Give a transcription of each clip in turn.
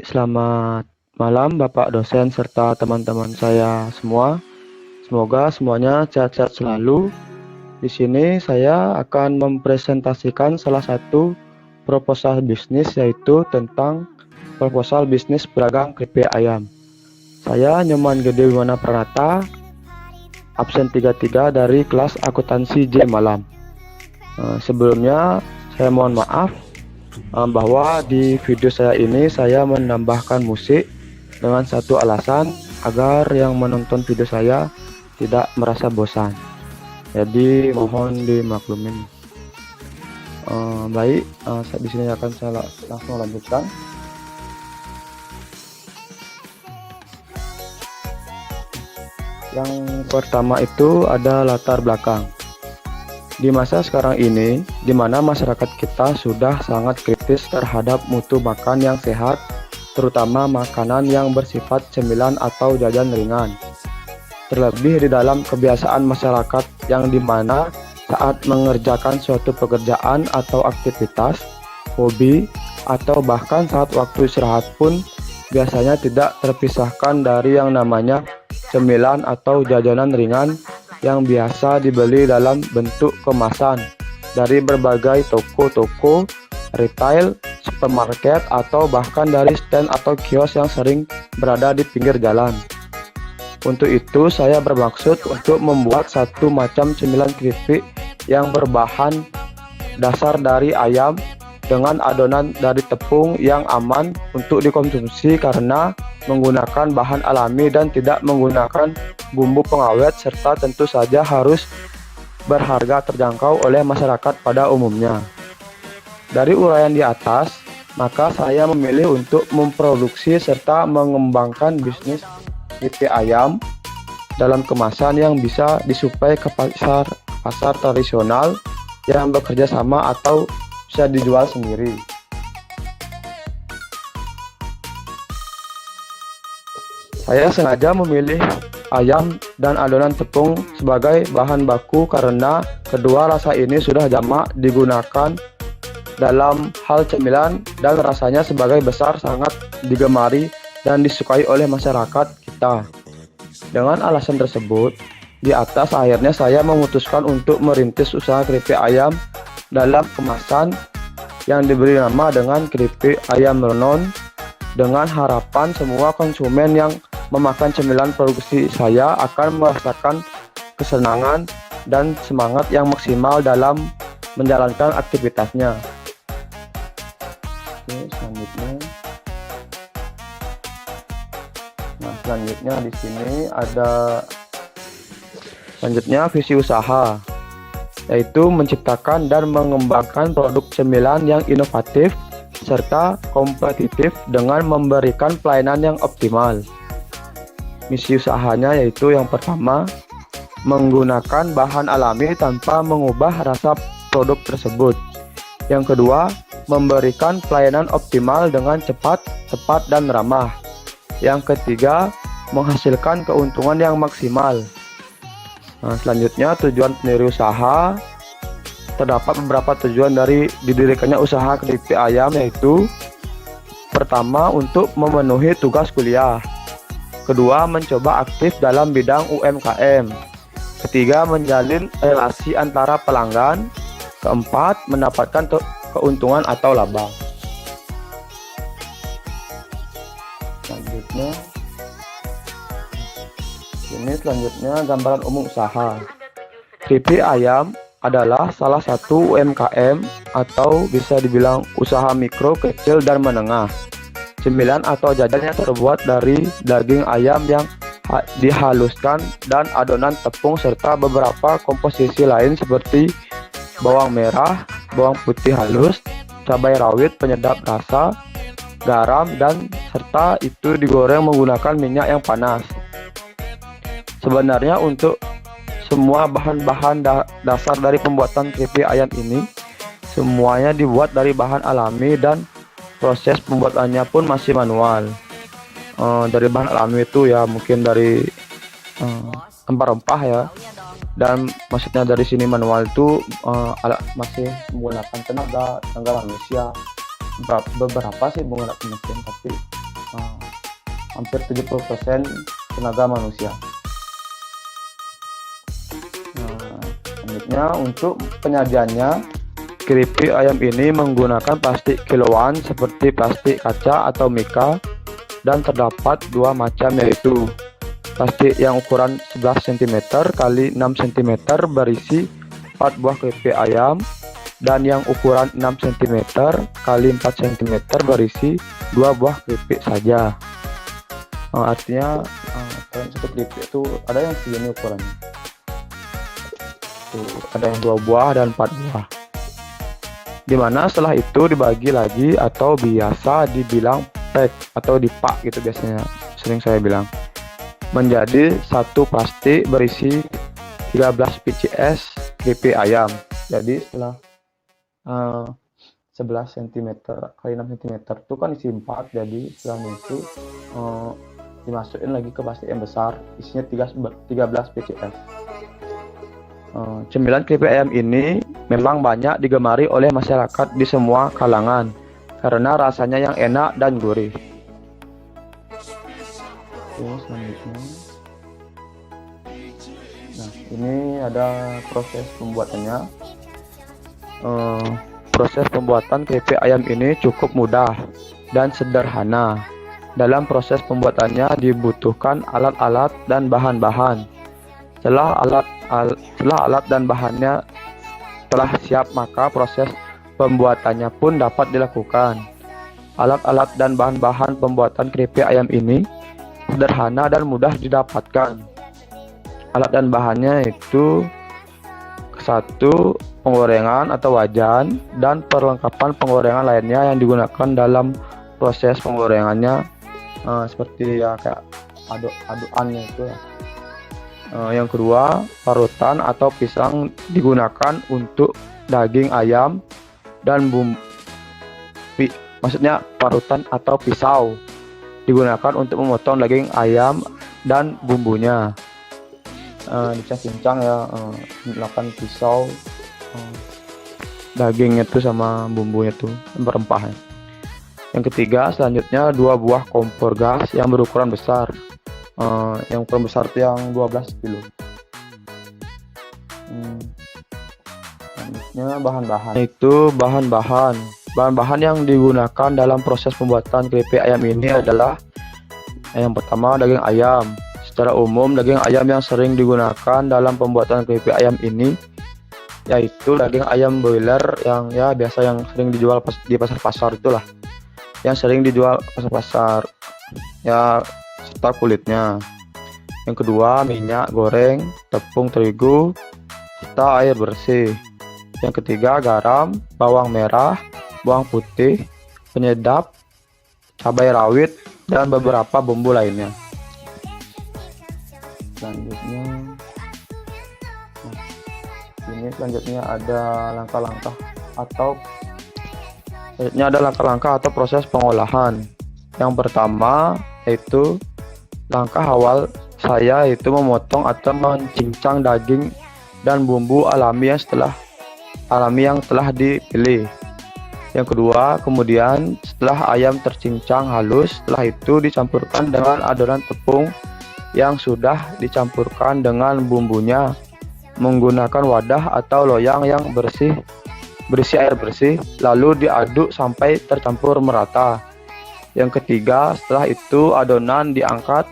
selamat malam Bapak dosen serta teman-teman saya semua. Semoga semuanya sehat-sehat selalu. Di sini saya akan mempresentasikan salah satu proposal bisnis, yaitu tentang proposal bisnis pedagang keripik ayam. Saya Nyoman Gede Wimana Pranata, absen 33 dari kelas akuntansi J Malam. Sebelumnya saya mohon maaf bahwa di video saya ini saya menambahkan musik dengan satu alasan agar yang menonton video saya tidak merasa bosan. Jadi mohon dimaklumin. Baik, di sini akan saya langsung lanjutkan. Yang pertama itu ada latar belakang. Di masa sekarang ini, di mana masyarakat kita sudah sangat kritis terhadap mutu makan yang sehat, terutama makanan yang bersifat cemilan atau jajan ringan. Terlebih di dalam kebiasaan masyarakat yang dimana saat mengerjakan suatu pekerjaan atau aktivitas, hobi, atau bahkan saat waktu istirahat pun biasanya tidak terpisahkan dari yang namanya cemilan atau jajanan ringan yang biasa dibeli dalam bentuk kemasan dari berbagai toko-toko, retail, supermarket, atau bahkan dari stand atau kios yang sering berada di pinggir jalan. Untuk itu saya bermaksud untuk membuat satu macam cemilan keripik yang berbahan dasar dari ayam dengan adonan dari tepung yang aman untuk dikonsumsi karena menggunakan bahan alami dan tidak menggunakan bumbu pengawet, serta tentu saja harus berharga terjangkau oleh masyarakat pada umumnya. Dari uraian di atas, maka saya memilih untuk memproduksi serta mengembangkan bisnis keripik ayam dalam kemasan yang bisa disuplai ke pasar tradisional yang bekerja sama atau bisa dijual sendiri. Saya sengaja memilih ayam dan adonan tepung sebagai bahan baku karena kedua rasa ini sudah jamak digunakan dalam hal cemilan dan rasanya sebagai besar sangat digemari dan disukai oleh masyarakat kita. Dengan alasan tersebut, di atas akhirnya saya memutuskan untuk merintis usaha keripik ayam dalam kemasan yang diberi nama dengan keripik ayam renon, dengan harapan semua konsumen yang memakan cemilan produksi saya akan merasakan kesenangan dan semangat yang maksimal dalam menjalankan aktivitasnya. Oke, selanjutnya di sini ada visi usaha, yaitu menciptakan dan mengembangkan produk cemilan yang inovatif serta kompetitif dengan memberikan pelayanan yang optimal. Misi usahanya yaitu yang pertama, menggunakan bahan alami tanpa mengubah rasa produk tersebut. Yang kedua, memberikan pelayanan optimal dengan cepat, tepat, dan ramah. Yang ketiga, menghasilkan keuntungan yang maksimal. Selanjutnya, tujuan pendiri usaha. Terdapat beberapa tujuan dari didirikannya usaha keripik ayam, yaitu pertama, untuk memenuhi tugas kuliah. Kedua, mencoba aktif dalam bidang UMKM. Ketiga, menjalin relasi antara pelanggan. Keempat, mendapatkan keuntungan atau laba. Selanjutnya gambaran umum usaha. Keripik ayam adalah salah satu UMKM atau bisa dibilang usaha mikro, kecil, dan menengah. Cemilan atau jajan yang terbuat dari daging ayam yang dihaluskan dan adonan tepung serta beberapa komposisi lain seperti bawang merah, bawang putih halus, cabai rawit penyedap rasa, garam, dan serta itu digoreng menggunakan minyak yang panas. Sebenarnya untuk semua bahan-bahan dasar dari pembuatan keripik ayam ini semuanya dibuat dari bahan alami dan proses pembuatannya pun masih manual. Dari bahan alami itu ya mungkin dari rempah-rempah ya, dan maksudnya dari sini manual itu masih menggunakan tenaga manusia. Beberapa sih menggunakan mesin, tapi hampir 70% tenaga manusia. Nah, selanjutnya untuk penyajiannya, keripik ayam ini menggunakan plastik kiloan seperti plastik kaca atau mika, dan terdapat dua macam, yaitu plastik yang ukuran 11 cm kali 6 cm berisi 4 buah keripik ayam, dan yang ukuran 6 cm kali 4 cm berisi 2 buah keripik saja. Artinya dalam satu keripik itu ada yang segini ukurannya. Tuh, ada yang 2 buah dan 4 buah. Dimana setelah itu dibagi lagi atau biasa dibilang pack atau dipak gitu biasanya sering saya bilang, menjadi satu plastik berisi 13 pcs keripik ayam. Jadi setelah 11 cm kali 6 cm itu kan isi 4, jadi setelah itu dimasukin lagi ke plastik yang besar isinya 13 pcs. Cemilan keripik ayam ini memang banyak digemari oleh masyarakat di semua kalangan karena rasanya yang enak dan gurih. Selanjutnya, nah ini ada proses pembuatannya. Proses pembuatan keripik ayam ini cukup mudah dan sederhana. Dalam proses pembuatannya dibutuhkan alat-alat dan bahan-bahan. Setelah alat dan bahannya telah siap, maka proses pembuatannya pun dapat dilakukan. Alat-alat dan bahan-bahan pembuatan keripik ayam ini sederhana dan mudah didapatkan. Alat dan bahannya itu: 1. Penggorengan atau wajan dan perlengkapan penggorengan lainnya yang digunakan dalam proses penggorengannya, seperti ya kayak adukannya itu ya. Yang kedua, parutan atau pisang digunakan untuk daging ayam dan bumbu. Maksudnya parutan atau pisau digunakan untuk memotong daging ayam dan bumbunya. Dicincang ya, menggunakan pisau, dagingnya itu sama bumbunya itu, berempahnya. Yang ketiga, selanjutnya 2 buah kompor gas yang berukuran besar. Yang ukuran besar itu yang 12 kilo. Selanjutnya bahan-bahan. Itu bahan-bahan yang digunakan dalam proses pembuatan keripik ayam ini adalah: yang pertama, daging ayam. Secara umum, daging ayam yang sering digunakan dalam pembuatan keripik ayam ini yaitu daging ayam broiler yang ya biasa yang sering dijual di pasar-pasar itulah, yang sering dijual pasar-pasar ya, serta kulitnya. Yang kedua, minyak goreng, tepung terigu, serta air bersih. Yang ketiga, garam, bawang merah, bawang putih, penyedap, cabai rawit, dan beberapa bumbu lainnya. Selanjutnya ada langkah-langkah atau proses pengolahan. Yang pertama yaitu langkah awal saya, yaitu memotong atau mencincang daging dan bumbu alami yang telah dipilih. Yang kedua, kemudian setelah ayam tercincang halus, setelah itu dicampurkan dengan adonan tepung yang sudah dicampurkan dengan bumbunya menggunakan wadah atau loyang yang berisi air bersih, lalu diaduk sampai tercampur merata. Yang ketiga, setelah itu adonan diangkat,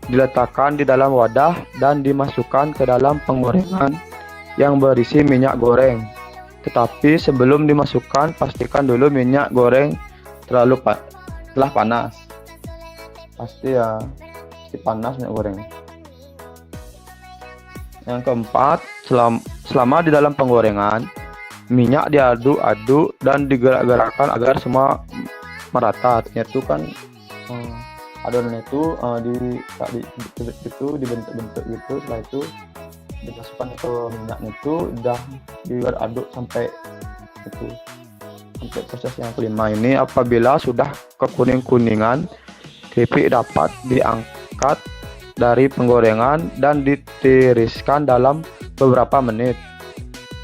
diletakkan di dalam wadah dan dimasukkan ke dalam penggorengan yang berisi minyak goreng. Tetapi sebelum dimasukkan, pastikan dulu minyak goreng telah panas. Pasti panas minyak goreng. Yang keempat, selama di dalam penggorengan, minyak diaduk-aduk dan digerak-gerakkan agar semua merata. Artinya itu kan adonan itu dibentuk-bentuk gitu. Setelah itu dimasukkan ke minyaknya, itu udah diaduk sampai proses yang kelima ini. Apabila sudah kekuning-kuningan, keripik dapat diangkat dari penggorengan dan ditiriskan dalam beberapa menit.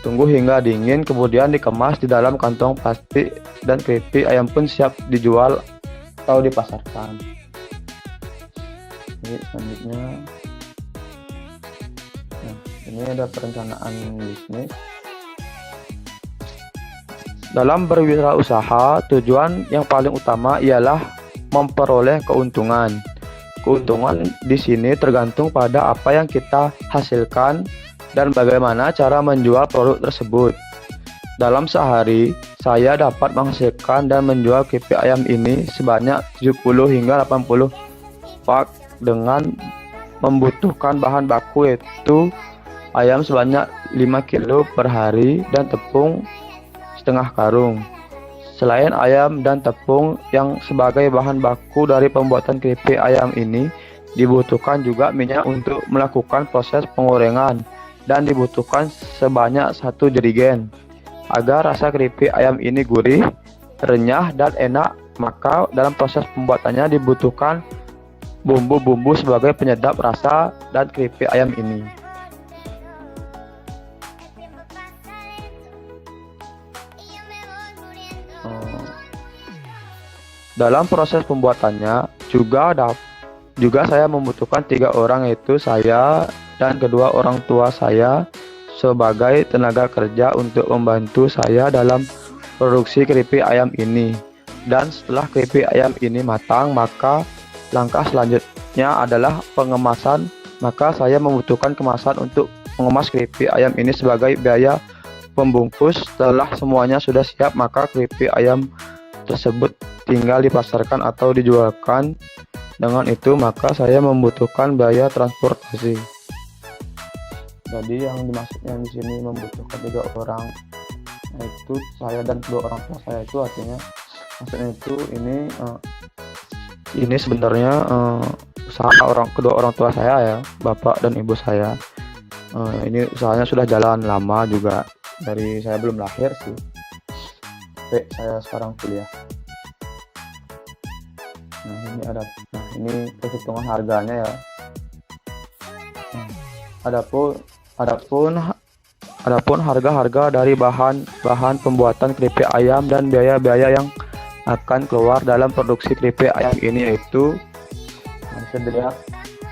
Tunggu hingga dingin, kemudian dikemas di dalam kantong plastik dan keripik ayam pun siap dijual atau dipasarkan. Jadi selanjutnya, nah ini ada perencanaan bisnis. Dalam berwirausaha, tujuan yang paling utama ialah memperoleh keuntungan. Keuntungan di sini tergantung pada apa yang kita hasilkan dan bagaimana cara menjual produk tersebut. Dalam sehari, saya dapat menghasilkan dan menjual keripik ayam ini sebanyak 70 hingga 80 pak dengan membutuhkan bahan baku yaitu ayam sebanyak 5 kilo per hari dan tepung setengah karung. Selain ayam dan tepung yang sebagai bahan baku dari pembuatan keripik ayam ini, dibutuhkan juga minyak untuk melakukan proses penggorengan dan dibutuhkan sebanyak 1 jerigen. Agar rasa keripik ayam ini gurih, renyah, dan enak, maka dalam proses pembuatannya dibutuhkan bumbu-bumbu sebagai penyedap rasa dan keripik ayam ini. Dalam proses pembuatannya juga saya membutuhkan 3 orang, yaitu saya dan kedua orang tua saya sebagai tenaga kerja untuk membantu saya dalam produksi keripik ayam ini. Dan setelah keripik ayam ini matang, maka langkah selanjutnya adalah pengemasan. Maka saya membutuhkan kemasan untuk mengemas keripik ayam ini sebagai biaya pembungkus. Setelah semuanya sudah siap, maka keripik ayam tersebut tinggal dipasarkan atau dijualkan. Dengan itu maka saya membutuhkan biaya transportasi. Jadi yang dimaksudnya di sini membutuhkan 3 orang, yaitu saya dan kedua orang tua saya. Itu artinya maksudnya itu ini sebenarnya usaha kedua orang tua saya ya, bapak dan ibu saya. Ini usahanya sudah jalan lama juga, dari saya belum lahir sih sampai saya sekarang kuliah. Ini perhitungan harganya ya. Adapun harga-harga dari bahan pembuatan keripik ayam dan biaya-biaya yang akan keluar dalam produksi keripik ayam ini, yaitu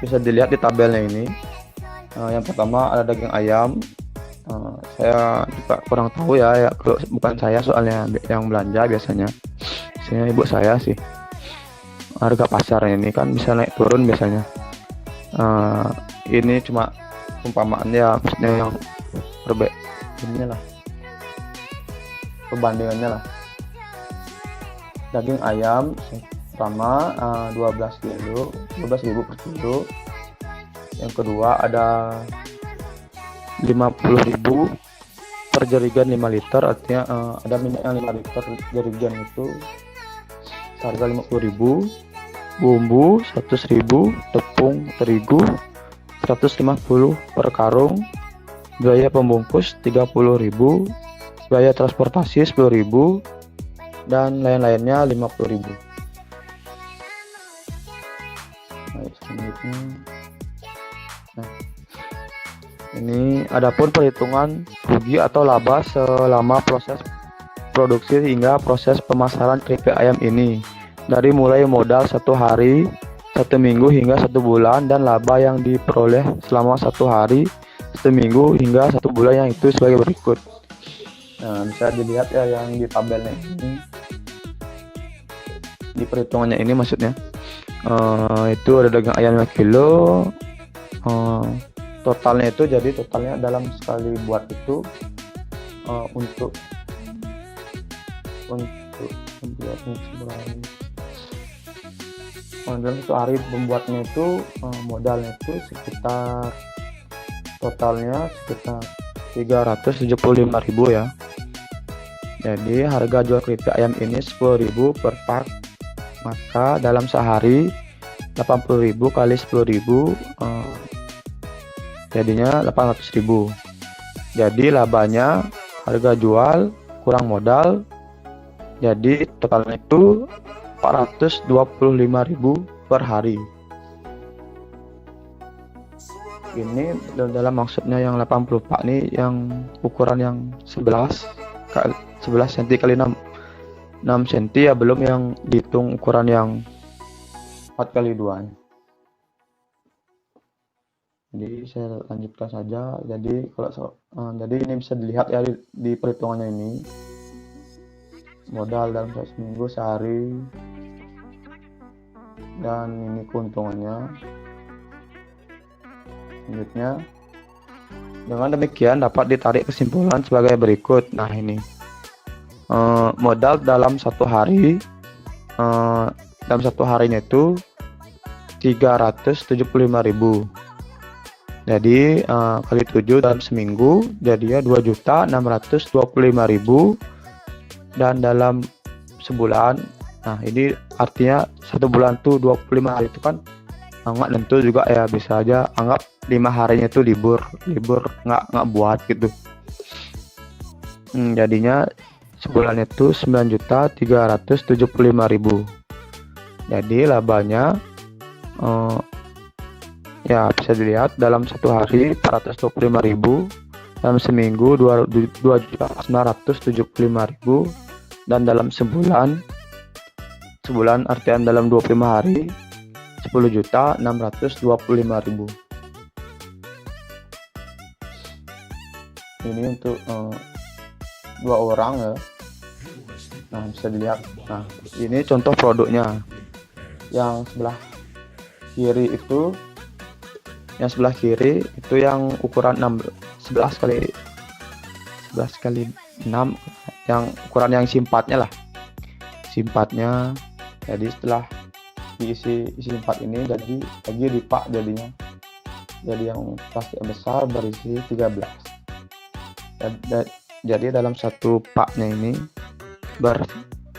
bisa dilihat di tabelnya ini. Yang pertama ada daging ayam. Saya juga kurang tahu ya, kalau bukan saya soalnya yang belanja biasanya ibu saya sih. Harga pasar ini kan bisa naik turun biasanya. Ini cuma umpamaannya, maksudnya yang perbandingannya lah. Daging ayam pertama 12.000 per kilo. Yang kedua ada 50.000 per jerigen 5 liter, artinya ada minyak yang 5 liter jerigen itu harga 50.000. Bumbu 100.000, tepung terigu 150 per karung, biaya pembungkus 30.000, biaya transportasi 10.000, dan lain-lainnya 50.000. Ini adapun perhitungan rugi atau laba selama proses produksi hingga proses pemasaran keripik ayam ini, dari mulai modal 1 hari, 1 minggu hingga 1 bulan, dan laba yang diperoleh selama 1 hari, 1 minggu hingga 1 bulan yang itu sebagai berikut. Nah, bisa dilihat ya yang di tabelnya ini, di perhitungannya ini maksudnya. Itu ada daging ayam 5 kilo. Totalnya itu, jadi totalnya dalam sekali buat itu untuk dalam 1 hari pembuatnya itu modalnya itu totalnya sekitar 375.000 ya. Jadi harga jual keripik ayam ini 10.000 per pak, maka dalam sehari 80.000 kali 10.000 jadinya 800.000. Jadi labanya harga jual kurang modal, jadi totalnya itu 425.000 per hari. Ini dalam maksudnya yang 80 pak ini yang ukuran yang 11 cm kali 6 cm ya, belum yang dihitung ukuran yang 4 kali 2. Jadi saya lanjutkan saja. Jadi jadi ini bisa dilihat ya di perhitungannya ini, modal dalam seminggu, sehari, dan ini keuntungannya. Selanjutnya, dengan demikian dapat ditarik kesimpulan sebagai berikut. Nah ini modal dalam satu hari, dalam satu harinya itu 375.000. Jadi kali 7 dalam seminggu jadi ya 2.625.000, dan dalam sebulan, nah ini artinya satu bulan tuh 25 hari itu kan nggak tentu juga ya, bisa aja anggap 5 harinya itu libur nggak buat gitu. Jadinya sebulan itu 9.375.000. Jadi labanya ya bisa dilihat dalam satu hari 425.000, dalam seminggu 2.975.000, dan dalam sebulan artian dalam 25 hari 10.625.000. Ini untuk dua orang ya. Nah bisa dilihat. Nah ini contoh produknya. Yang sebelah kiri itu yang ukuran 11 kali 6, yang ukuran yang simpatnya lah. Jadi setelah diisi 4 ini jadi lagi lipat jadinya. Jadi yang plastik besar berisi 13. Jadi dalam satu paknya ini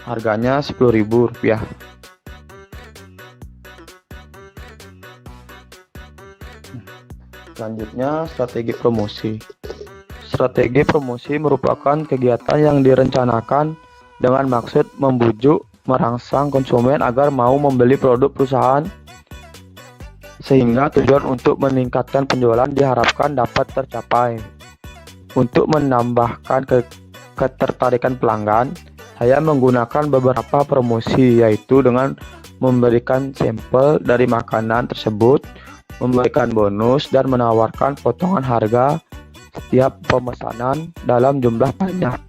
harganya Rp10.000. Selanjutnya, strategi promosi. Strategi promosi merupakan kegiatan yang direncanakan dengan maksud membujuk, merangsang konsumen agar mau membeli produk perusahaan, sehingga tujuan untuk meningkatkan penjualan diharapkan dapat tercapai. Untuk menambahkan ketertarikan pelanggan, saya menggunakan beberapa promosi, yaitu dengan memberikan sampel dari makanan tersebut, memberikan bonus, dan menawarkan potongan harga setiap pemesanan dalam jumlah banyak.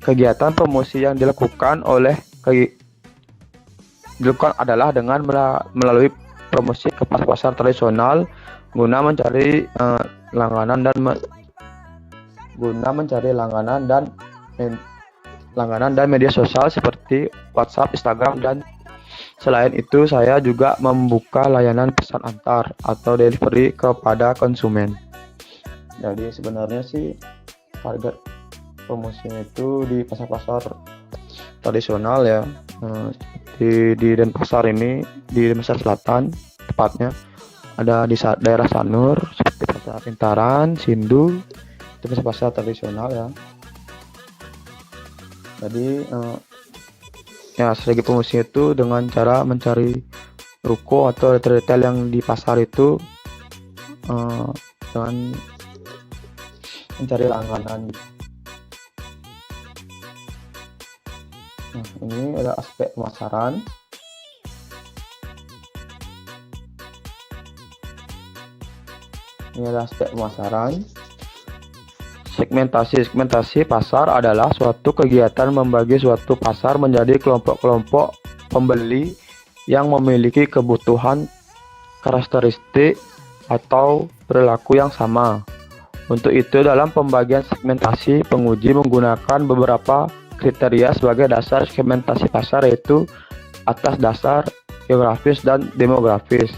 Kegiatan promosi yang dilakukan adalah dengan melalui promosi ke pasar tradisional guna mencari langganan dan media sosial seperti WhatsApp, Instagram, dan selain itu saya juga membuka layanan pesan antar atau delivery kepada konsumen. Jadi sebenarnya sih target promosinya itu di pasar-pasar tradisional ya, di Denpasar ini, di Denpasar Selatan tepatnya, ada di daerah Sanur seperti Pasar Pintaran, Sindu, itu pasar-pasar tradisional ya. Jadi ya strategi promosi itu dengan cara mencari ruko atau retail yang di pasar itu dengan mencari langganan. Nah, ini ada aspek pemasaran. Segmentasi pasar adalah suatu kegiatan membagi suatu pasar menjadi kelompok-kelompok pembeli yang memiliki kebutuhan, karakteristik, atau perilaku yang sama. Untuk itu, dalam pembagian segmentasi, penguji menggunakan beberapa kriteria sebagai dasar segmentasi pasar, yaitu atas dasar geografis dan demografis.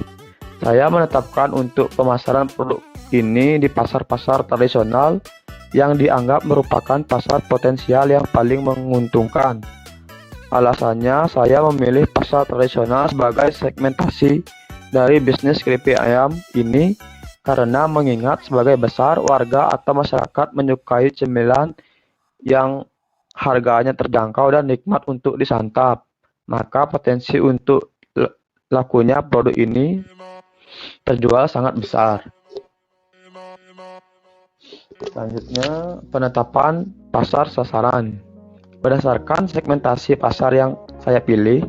Saya menetapkan untuk pemasaran produk ini di pasar-pasar tradisional yang dianggap merupakan pasar potensial yang paling menguntungkan. Alasannya, saya memilih pasar tradisional sebagai segmentasi dari bisnis keripik ayam ini karena mengingat sebagai besar warga atau masyarakat menyukai cemilan yang harganya terjangkau dan nikmat untuk disantap, maka potensi untuk lakunya produk ini terjual sangat besar. Selanjutnya, penetapan pasar sasaran. Berdasarkan segmentasi pasar yang saya pilih,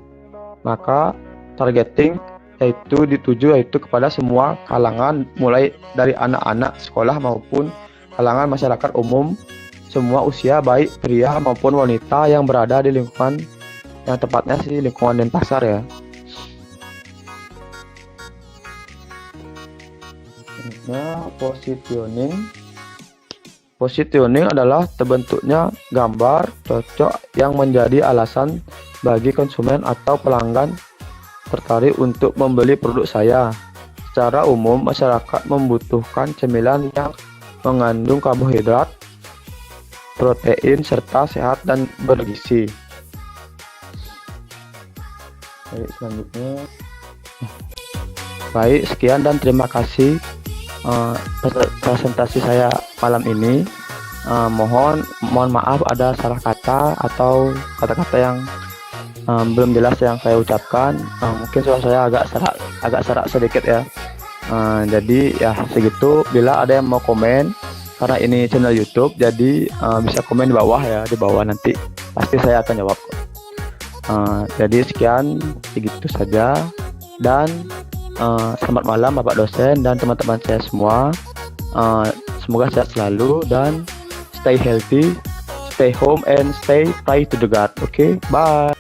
maka targeting yaitu kepada semua kalangan, mulai dari anak-anak sekolah maupun kalangan masyarakat umum, semua usia, baik pria maupun wanita yang berada di lingkungan, yang tepatnya sih lingkungan Denpasar ya. Selanjutnya positioning. Positioning adalah terbentuknya gambar cocok yang menjadi alasan bagi konsumen atau pelanggan tertarik untuk membeli produk saya. Secara umum, masyarakat membutuhkan cemilan yang mengandung karbohidrat, protein, serta sehat dan bergizi. Baik, selanjutnya. Baik, sekian dan terima kasih presentasi saya malam ini. Mohon maaf ada salah kata atau kata-kata yang belum jelas yang saya ucapkan. Mungkin suara saya agak serak sedikit ya. Jadi ya segitu. Bila ada yang mau komen, karena ini channel YouTube, jadi bisa komen di bawah ya, di bawah nanti pasti saya akan jawab. Jadi sekian, segitu saja, dan selamat malam Bapak dosen dan teman-teman saya semua. Semoga sehat selalu dan stay healthy, stay home and stay tied to the God. Okay, bye.